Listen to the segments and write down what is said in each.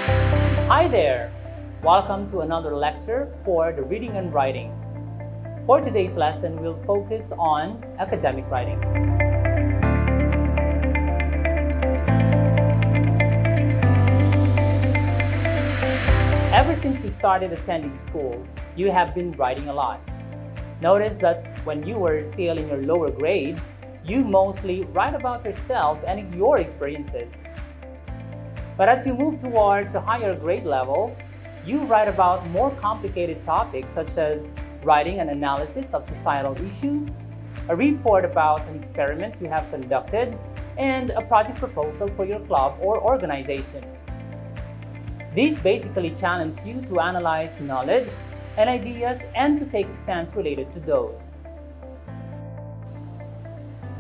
Hi there! Welcome to another lecture for the reading and writing. For today's lesson, we'll focus on academic writing. Ever since you started attending school, you have been writing a lot. Notice that when you were still in your lower grades, you mostly write about yourself and your experiences. But as you move towards a higher grade level, you write about more complicated topics such as writing an analysis of societal issues, a report about an experiment you have conducted, and a project proposal for your club or organization. These basically challenge you to analyze knowledge and ideas and to take a stance related to those.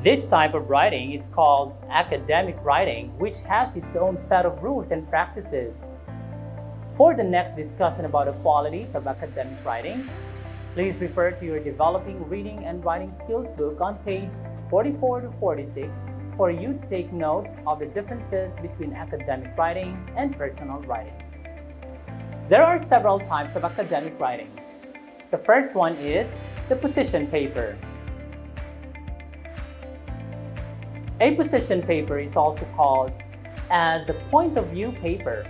This type of writing is called academic writing, which has its own set of rules and practices. For the next discussion about the qualities of academic writing, please refer to your Developing Reading and Writing Skills book on page 44 to 46 for you to take note of the differences between academic writing and personal writing. There are several types of academic writing. The first one is the position paper. A position paper is also called as the point of view paper.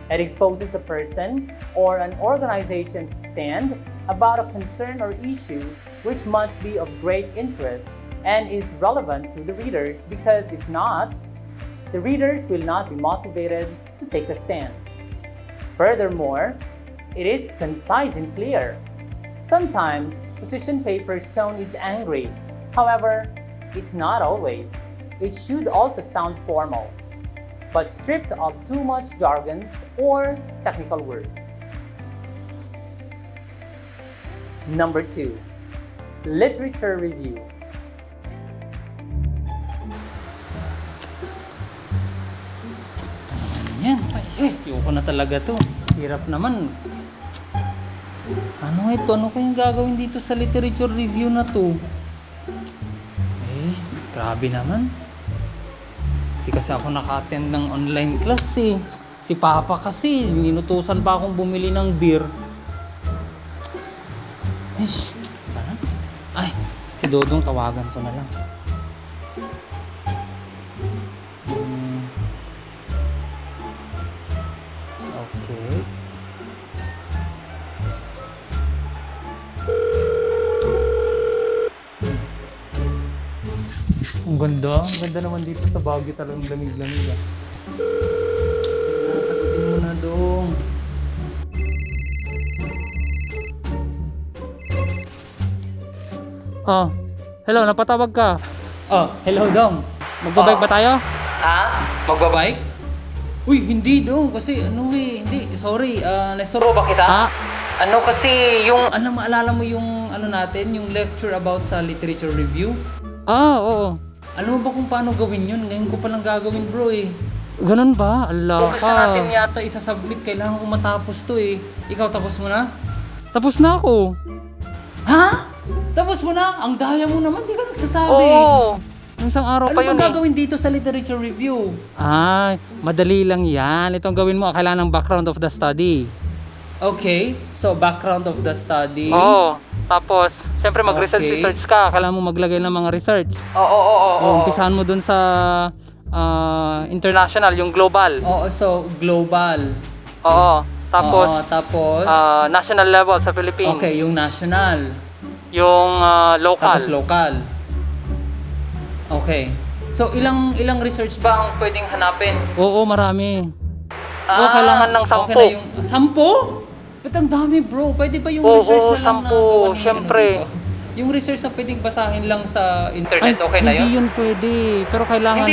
It exposes a person or an organization's stand about a concern or issue which must be of great interest and is relevant to the readers, because if not, the readers will not be motivated to take a stand. Furthermore, it is concise and clear. Sometimes, position paper's tone is angry. However, it's not always. It should also sound formal, but stripped of too much jargons or technical words. Number 2, literature review. Yan, ayoko na talaga to. Hirap naman. Ano ito? Ano kayang gagawin dito sa literature review na to? Grabe naman. Hindi kasi ako naka-attend ng online class eh. Si Papa kasi, ninutusan pa akong bumili ng beer. Ay, si Dodong tawagan ko na lang. Okay. Ang ganda naman dito sa Baguio, talagang lamig-lamig ah. Sagutin mo na Dong. Oh, hello, napatawag ka. Oh, hello Dong. Magbabike ba tayo? Ha? Magbabike? Uy, hindi Dong, kasi hindi, sorry, nasuro ba kita? Ano kasi yung, maalala mo yung natin, yung lecture about sa literature review? Oo. Alam mo ba kung paano gawin yun? Ngayon ko palang gagawin bro eh. Ganun ba? Allah ka. Kasi natin yata isasubmit, kailangan ko matapos to eh. Ikaw tapos mo na? Tapos na ako. Ha? Tapos mo na? Ang daya mo naman, di ka nagsasabi. Oo. Isang araw pa yun eh. Ano ba gagawin dito sa literature review? Madali lang yan. Itong gawin mo, kailangan ng background of the study. Okay, so background of the study. Oo. Tapos, siyempre mag-research ka. Kailangan mo maglagay ng mga research. Oo. Umpisahan mo dun sa international, yung global. Oo, so global. Oo. Tapos national level sa Philippines. Okay, yung national. Yung local. Tapos local. Okay. So ilang research ba ang pwedeng hanapin? Oo, marami. Kailangan ng 10. Okay na yung 10? Ba't ang dami bro? Pwede ba yung research na lang 10, syempre. Yung research na pwedeng basahin lang sa internet, okay na yun? Hindi yun pwede. Pero kailangan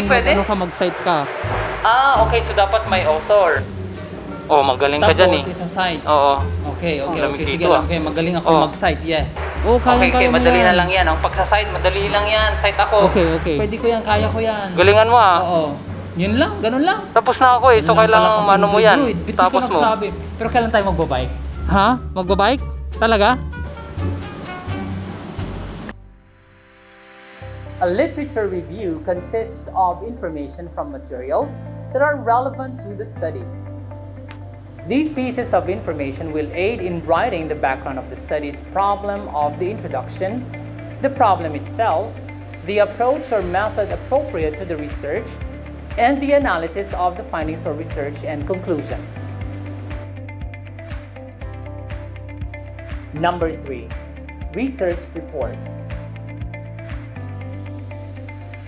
mag-cite ka. Okay. So dapat may author. Magaling ka dyan eh. Tapos isa-cite. Oo. Okay. Sige lang. Okay, magaling ako mag-cite. Yeah. Okay, madali na lang yan. Ang pagsa-cite, madali lang yan. Cite ako. Okay. Pwede ko yan, kaya ko yan. Galingan mo ah. Oo. Yun lang, ganun lang. Tapos na ako eh. So kailangan mano mo yan. Tapos mo. Pero kailan tayo magbabike? Ha? Magbabike? Talaga? A literature review consists of information from materials that are relevant to the study. These pieces of information will aid in writing the background of the study's problem of the introduction, the problem itself, the approach or method appropriate to the research, and the analysis of the findings or research and conclusion. Number 3, research report.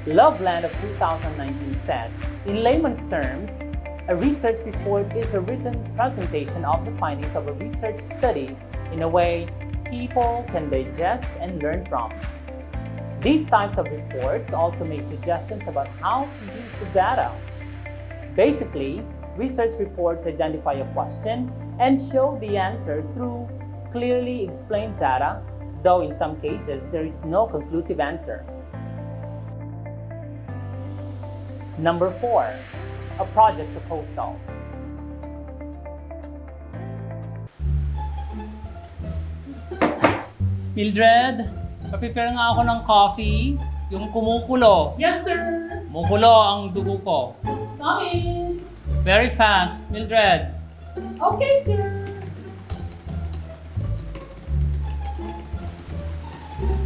Loveland of 2019 said, in layman's terms, a research report is a written presentation of the findings of a research study in a way people can digest and learn from. These types of reports also make suggestions about how to use the data. Basically, research reports identify a question and show the answer through clearly explained data, though in some cases there is no conclusive answer. Number 4, a project to PostSolve. Mildred, prepare nga ako ng coffee. Yung kumukulo. Yes, sir! Kumukulo ang dugo ko. Coming! Very fast, Mildred. Okay, sir!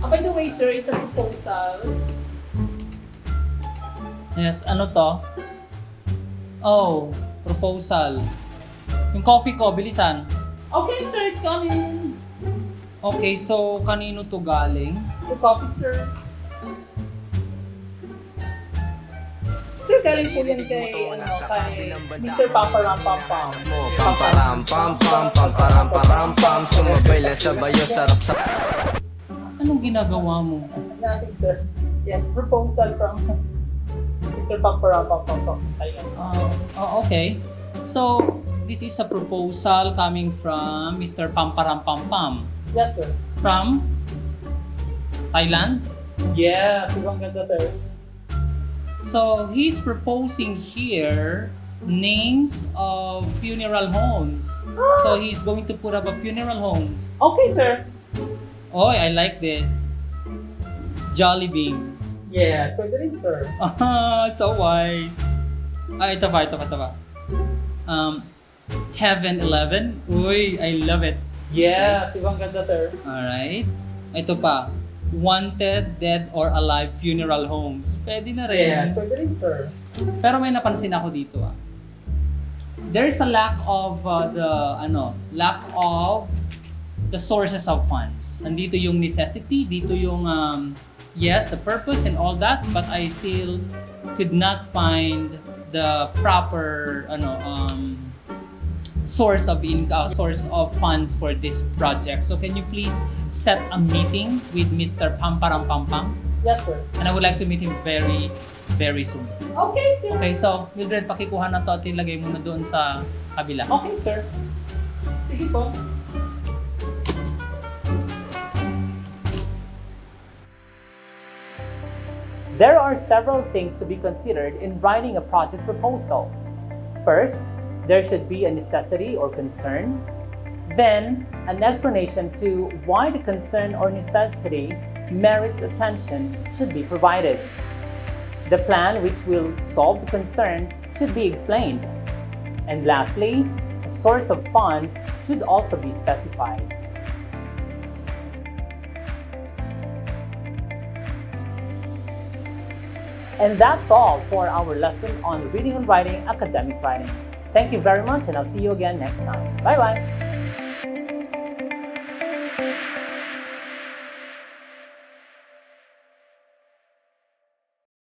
By the way, sir, it's a proposal. Yes, ano to? Oh, proposal. Yung coffee ko, bilisan. Okay, sir, it's coming. Okay, so kanino to galing? The coffee, sir. Sir, galing po yan kay Mr. Pamparampampam. Pamparampampam, sumabay lang sa bayo, sarap sa... Anong ginagawa mo? Nothing, sir. Yes, proposal from Mr. Pamparampampam. Okay. So, this is a proposal coming from Mr. Pamparampampam. Yes, sir. From Thailand? Yeah, sobrang ganda, sir. So, he's proposing here names of funeral homes. So, he's going to put up a funeral homes. Okay, sir. Oh, I like this. Jollibee. Yeah, pwede rin, sir. So wise. Ito pa. Heaven 11. Uy, I love it. Yeah, sobrang ganda, sir. Alright. Ito pa. Wanted, dead, or alive funeral homes. Pwede na Yeah, rin. pwede rin, sir. Pero may napansin ako dito. There's a lack of the sources of funds. Nandito yung necessity, dito yung yes, the purpose and all that, but I still could not find the proper source of funds for this project. So can you please set a meeting with Mr. Pamparampampam? Yes, sir. And I would like to meet him very, very soon. Okay, sir. Okay, so Mildred, pakikuha na to at ilagay mo na doon sa kabila. Okay, sir. Sige po. There are several things to be considered in writing a project proposal. First, there should be a necessity or concern. Then, an explanation to why the concern or necessity merits attention should be provided. The plan which will solve the concern should be explained. And lastly, a source of funds should also be specified. And that's all for our lesson on reading and writing academic writing. Thank you very much, and I'll see you again next time. Bye-bye!